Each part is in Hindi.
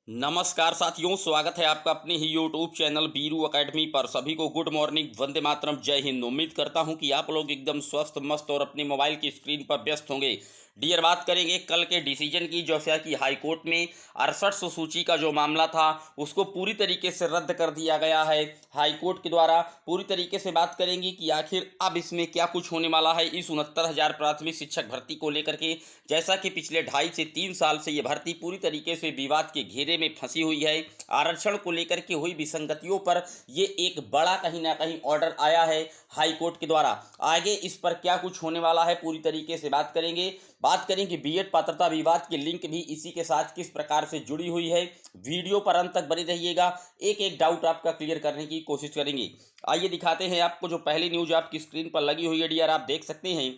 नमस्कार साथियों, स्वागत है आपका अपने ही यूट्यूब चैनल बीरू एकेडमी पर। सभी को गुड मॉर्निंग, वंदे मातरम, जय हिंद। उम्मीद करता हूं कि आप लोग एकदम स्वस्थ मस्त और अपने मोबाइल की स्क्रीन पर व्यस्त होंगे। डियर, बात करेंगे कल के डिसीजन की। जैसा कि हाई कोर्ट में 68 सूची का जो मामला था उसको पूरी तरीके से रद्द कर दिया गया है हाई कोर्ट के द्वारा। पूरी तरीके से बात करेंगे कि आखिर अब इसमें क्या कुछ होने वाला है इस 69,000 प्राथमिक शिक्षक भर्ती को लेकर के। जैसा कि पिछले 2.5 से 3 साल से ये भर्ती पूरी तरीके से विवाद के घेरे में फंसी हुई है। आरक्षण को लेकर के हुई विसंगतियों पर ये एक बड़ा कहीं ना कहीं ऑर्डर आया है हाई कोर्ट के द्वारा। आगे इस पर क्या कुछ होने वाला है पूरी तरीके से बात करेंगे। बात करेंगे बीएड पात्रता विवाद की लिंक भी इसी के साथ किस प्रकार से जुड़ी हुई है। वीडियो पर अंत तक बने रहिएगा, एक एक डाउट आपका क्लियर करने की कोशिश करेंगे। आइए दिखाते हैं आपको जो पहली न्यूज आपकी स्क्रीन पर लगी हुई है। डियर, आप देख सकते हैं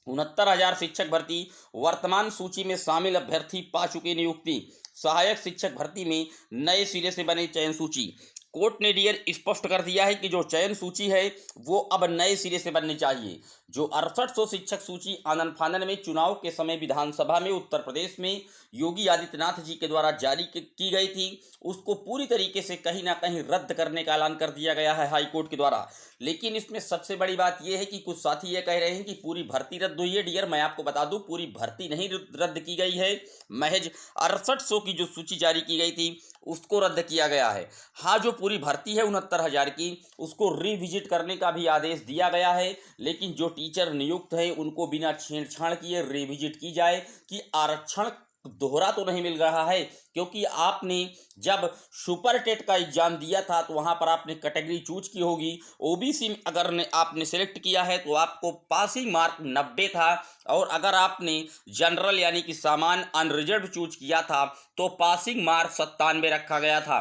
69,000 शिक्षक भर्ती, वर्तमान सूची में शामिल अभ्यर्थी पा चुके नियुक्ति। सहायक शिक्षक भर्ती में नए सिरे से बने चयन सूची। कोर्ट ने डियर स्पष्ट कर दिया है कि जो चयन सूची है वो अब नए सिरे से बननी चाहिए। जो 6800 शिक्षक सूची आनन फानन में चुनाव के समय विधानसभा में उत्तर प्रदेश में योगी आदित्यनाथ जी के द्वारा जारी की गई थी, उसको पूरी तरीके से कहीं ना कहीं रद्द करने का ऐलान कर दिया गया है हाई कोर्ट के द्वारा। लेकिन इसमें सबसे बड़ी बात यह है कि कुछ साथी ये कह रहे हैं कि पूरी भर्ती रद्द हुई है। डियर, मैं आपको बता दूं, पूरी भर्ती नहीं रद्द की गई है, महज 6800 की जो सूची जारी की गई थी उसको रद्द किया गया है। हाँ, जो पूरी भर्ती है 69,000 की, उसको रिविजिट करने का भी आदेश दिया गया है। लेकिन जो टीचर नियुक्त हैं उनको बिना छेड़छाड़ किए रिविजिट की जाए कि आरक्षण दोहरा तो नहीं मिल रहा है। क्योंकि आपने जब सुपर टेट का एग्जाम दिया था तो वहां पर आपने कैटेगरी चूज की होगी। ओबीसी में अगर आपने सेलेक्ट किया है तो आपको पासिंग मार्क 90 था, और अगर आपने जनरल यानी कि सामान्य अनरिजर्व चूज किया था तो पासिंग मार्क 97 रखा गया था।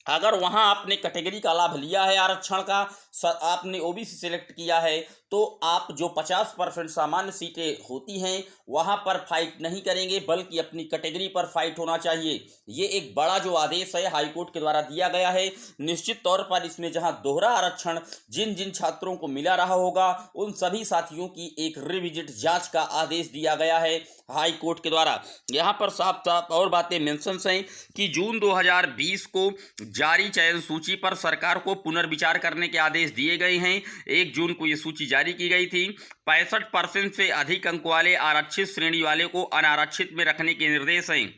अगर वहां आपने कैटेगरी का लाभ लिया है आरक्षण का, आपने ओबीसी सेलेक्ट किया है, तो आप जो 50% सामान्य सीटें होती हैं वहां पर फाइट नहीं करेंगे, बल्कि अपनी कैटेगरी पर फाइट होना चाहिए। ये एक बड़ा जो आदेश है हाई कोर्ट के द्वारा दिया गया है। निश्चित तौर पर इसमें जहां दोहरा आरक्षण जिन जिन छात्रों को मिला रहा होगा उन सभी साथियों की एक रिविजिट जांच का आदेश दिया गया है हाई कोर्ट के द्वारा। यहाँ पर साफ साफ और बातें मेंशन हैं कि जून 2020 को जारी चयन सूची पर सरकार को पुनर्विचार करने के आदेश दिए गए हैं। 1 जून को ये सूची जारी की गई थी। 65% से अधिक अंक वाले आरक्षित श्रेणी वाले को अनारक्षित में रखने के निर्देश हैं।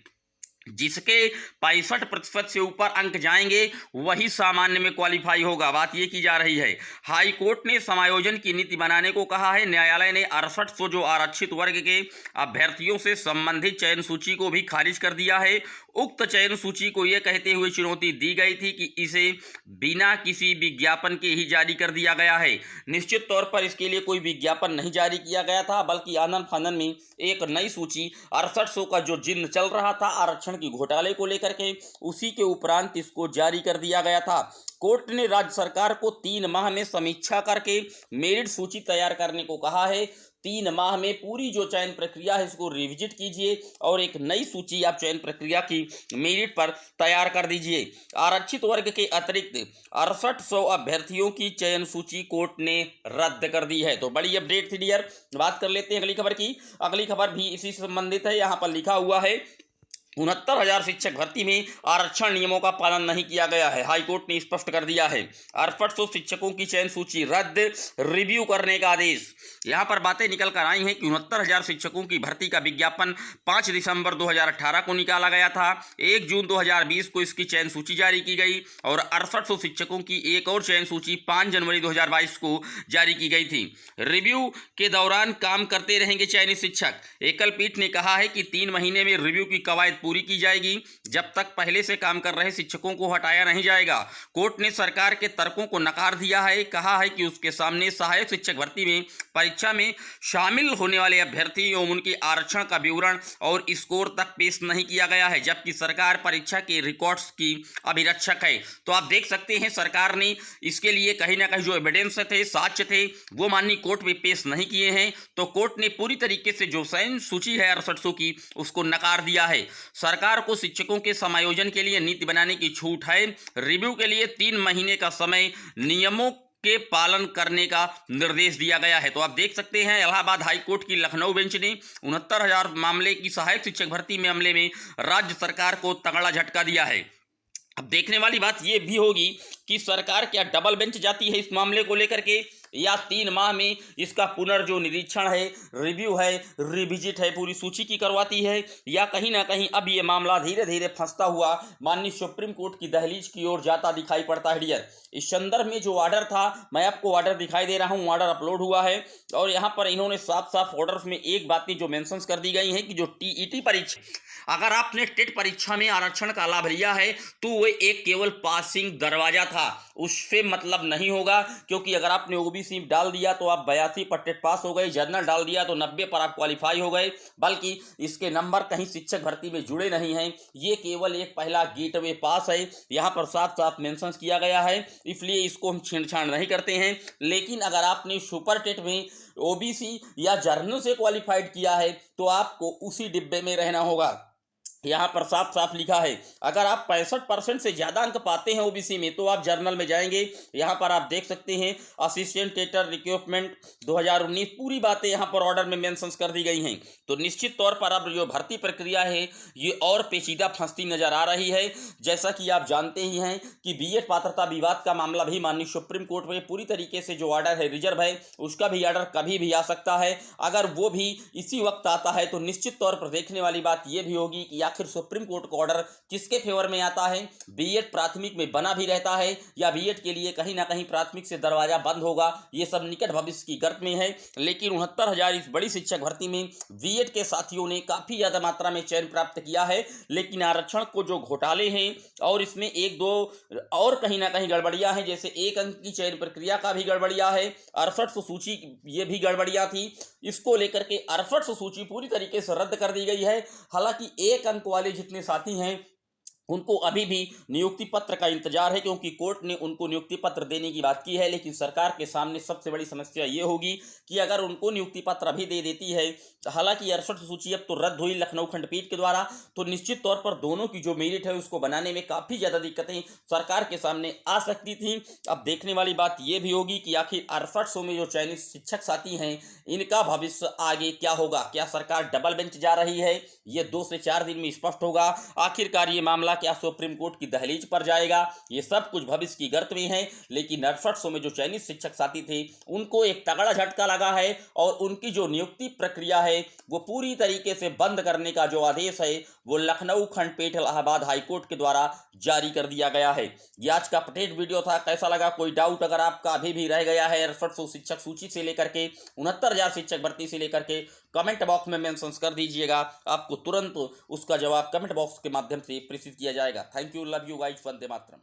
जिसके 65% से ऊपर अंक जाएंगे वही सामान्य में क्वालिफाई होगा। बात यह की जा रही है। हाई कोर्ट ने समायोजन की नीति बनाने को कहा है। न्यायालय ने 6800 जो आरक्षित वर्ग के अभ्यर्थियों से संबंधित चयन सूची को भी खारिज कर दिया है। उक्त चयन सूची को यह कहते हुए चुनौती दी गई थी कि इसे बिना किसी विज्ञापन के ही जारी कर दिया गया है। निश्चित तौर पर इसके लिए कोई विज्ञापन नहीं जारी किया गया था, बल्कि आनन फानन में एक नई सूची 6800 का जो जिन्न चल रहा था आरक्षण की घोटाले को लेकर के, उसी के उपरांत इसको जारी कर दिया गया था। कोर्ट ने राज्य सरकार को 3 माह में समीक्षा करके मेरिट सूची तैयार करने को कहा है। 3 माह में पूरी जो चयन प्रक्रिया है इसको रिविजिट कीजिए और एक नई सूची आप चयन प्रक्रिया की मेरिट पर तैयार कर दीजिए। आरक्षित वर्ग के अतिरिक्त 6800 अभ्यर्थियों की चयन सूची कोर्ट ने रद्द कर दी है। तो बड़ी अपडेट थी डियर। बात कर लेते हैं अगली खबर की। अगली खबर भी इसी से संबंधित है। यहाँ पर लिखा हुआ है 69,000 शिक्षक भर्ती में आरक्षण नियमों का पालन नहीं किया गया है। हाईकोर्ट ने स्पष्ट कर दिया है। 6800 शिक्षकों की चयन सूची रद्द, रिव्यू करने का आदेश। यहां पर बातें निकल कर आई हैं कि 69,000 शिक्षकों की भर्ती का विज्ञापन 5 दिसंबर 2018 को निकाला गया था। 1 जून 2020 को इसकी चयन सूची जारी की गई और 6800 शिक्षकों की एक और चयन सूची 5 जनवरी 2022 को जारी की गई थी। रिव्यू के दौरान काम करते रहेंगे चयनित शिक्षक। एकल पीठ ने कहा है कि 3 महीने में रिव्यू की कवायद पूरी की जाएगी जब तक पहले से काम कर रहे शिक्षकों को हटाया नहीं जाएगा। कोर्ट ने सरकार के तर्कों को नकार दिया है। कहा है कि उसके सामने सहायक शिक्षक भर्ती में परीक्षा में शामिल होने वाले अभ्यर्थी एवं उनके आरक्षण का विवरण और स्कोर तक पेश नहीं किया गया है, जबकि सरकार परीक्षा के रिकॉर्ड्स की अभिरक्षक है। तो आप देख सकते हैं सरकार ने इसके लिए कहीं ना कहीं जो एविडेंस थे, साक्ष्य थे, वो माननीय कोर्ट में पेश नहीं किए हैं। तो कोर्ट ने पूरी तरीके से जो चयन सूची है 6800 की उसको नकार दिया है। सरकार को शिक्षकों के समायोजन के लिए नीति बनाने की छूट है। रिव्यू के लिए 3 महीने का समय नियमों के पालन करने का निर्देश दिया गया है। तो आप देख सकते हैं इलाहाबाद हाईकोर्ट की लखनऊ बेंच ने 69,000 मामले की सहायक शिक्षक भर्ती मामले में राज्य सरकार को तगड़ा झटका दिया है। अब देखने वाली बात यह भी होगी कि सरकार क्या डबल बेंच जाती है इस मामले को लेकर के, या 3 माह में इसका पुनर्जो निरीक्षण है, रिव्यू है, रिविजिट है, पूरी सूची की करवाती है, या कहीं ना कहीं अब ये मामला धीरे धीरे फंसता हुआ माननीय सुप्रीम कोर्ट की दहलीज की ओर जाता दिखाई पड़ता है। डियर, इस संदर्भ में जो ऑर्डर था, मैं आपको ऑर्डर दिखाई दे रहा हूँ, ऑर्डर अपलोड हुआ है और यहाँ पर इन्होंने साफ साफ ऑर्डर्स में एक बातें जो मेंशंस कर दी गई हैं कि जो टीईटी परीक्षा, अगर आपने टेट परीक्षा में आरक्षण का लाभ लिया है तो वो एक केवल पासिंग दरवाजा था, उससे मतलब नहीं होगा, क्योंकि अगर आपने ओबीसी डाल दिया तो आप 82 पर टेट पास हो गए, जनरल डाल दिया तो 90 पर आप क्वालिफाई हो गए, बल्कि इसके नंबर कहीं शिक्षक भर्ती में जुड़े नहीं हैं, ये केवल एक पहला गेटवे पास है। यहाँ पर साफ साफ मेंशन किया गया है, इसलिए इसको हम छेड़छाड़ नहीं करते हैं। लेकिन अगर आपने सुपर टेट में ओबीसी या जर्नल से क्वालिफाइड किया है तो आपको उसी डिब्बे में रहना होगा। यहाँ पर साफ साफ लिखा है, अगर आप 65% से ज़्यादा अंक पाते हैं ओबीसी में तो आप जर्नल में जाएंगे। यहाँ पर आप देख सकते हैं असिस्टेंट टेटर रिक्रूटमेंट 2019, पूरी बातें यहाँ पर ऑर्डर में मेंशंस कर दी गई हैं। तो निश्चित तौर पर अब जो भर्ती प्रक्रिया है ये और पेचीदा फंसती नजर आ रही है। जैसा कि आप जानते ही हैं कि बीएड पात्रता विवाद का मामला भी माननीय सुप्रीम कोर्ट में पूरी तरीके से जो ऑर्डर है रिजर्व है, उसका भी ऑर्डर कभी भी आ सकता है। अगर वो भी इसी वक्त आता है तो निश्चित तौर पर देखने वाली बात यह भी होगी कि आखिर सुप्रीम कोर्ट का ऑर्डर किसके फेवर में आता है। बीएड प्राथमिक में बना भी रहता है या बीएड के लिए कहीं ना कहीं प्राथमिक से दरवाजा बंद होगा, ये सब निकट भविष्य की गर्त में है। लेकिन 69,000 इस बड़ी शिक्षक भर्ती में बीएड के साथियों ने काफी ज्यादा मात्रा में चयन प्राप्त किया है। लेकिन आरक्षण को जो घोटाले हैं और इसमें 1-2 और कहीं ना कहीं गड़बड़ियां हैं, जैसे 1 अंक की चयन प्रक्रिया का भी गड़बड़िया है, 68 सूची ये भी गड़बड़िया थी। इसको लेकर के 68 सूची पूरी तरीके से रद्द कर दी गई है। हालांकि 1 अंक वाले जितने साथी हैं उनको अभी भी नियुक्ति पत्र का इंतजार है, क्योंकि कोर्ट ने उनको नियुक्ति पत्र देने की बात की है। लेकिन सरकार के सामने सबसे बड़ी समस्या ये होगी कि अगर उनको नियुक्ति पत्र अभी दे देती है, हालांकि 68 सूची अब तो रद्द हुई लखनऊ खंडपीठ के द्वारा, तो निश्चित तौर पर दोनों की जो मेरिट है उसको बनाने में काफ़ी ज़्यादा दिक्कतें सरकार के सामने आ सकती थी। अब देखने वाली बात यह भी होगी कि आखिर 6800 में जो चयनित शिक्षक साथी हैं इनका भविष्य आगे क्या होगा। क्या सरकार डबल बेंच जा रही है, ये 2 से 4 दिन में स्पष्ट होगा। आखिरकार ये मामला क्या सुप्रीम कोर्ट की दहलीज पर जाएगा, ये सब कुछ भविष्य की गर्त में है। लेकिन 6800 में जो चयनित शिक्षक साथी थे उनको एक तगड़ा झटका लगा है और उनकी जो नियुक्ति प्रक्रिया है वो पूरी तरीके से बंद करने का जो आदेश है वो लखनऊ खंडपीठ इलाहाबाद हाईकोर्ट के द्वारा जारी कर दिया गया है। ये आज का अपडेट वीडियो था, कैसा लगा? कोई डाउट अगर आपका अभी भी रह गया है 6800 शिक्षक सूची से लेकर के 69,000 शिक्षक भर्ती से लेकर के, कमेंट बॉक्स में मेंशन कर दीजिएगा, आपको तुरंत उसका जवाब कमेंट बॉक्स के माध्यम से प्रेषित किया जाएगा। Thank you, love you guys, Vande Mataram.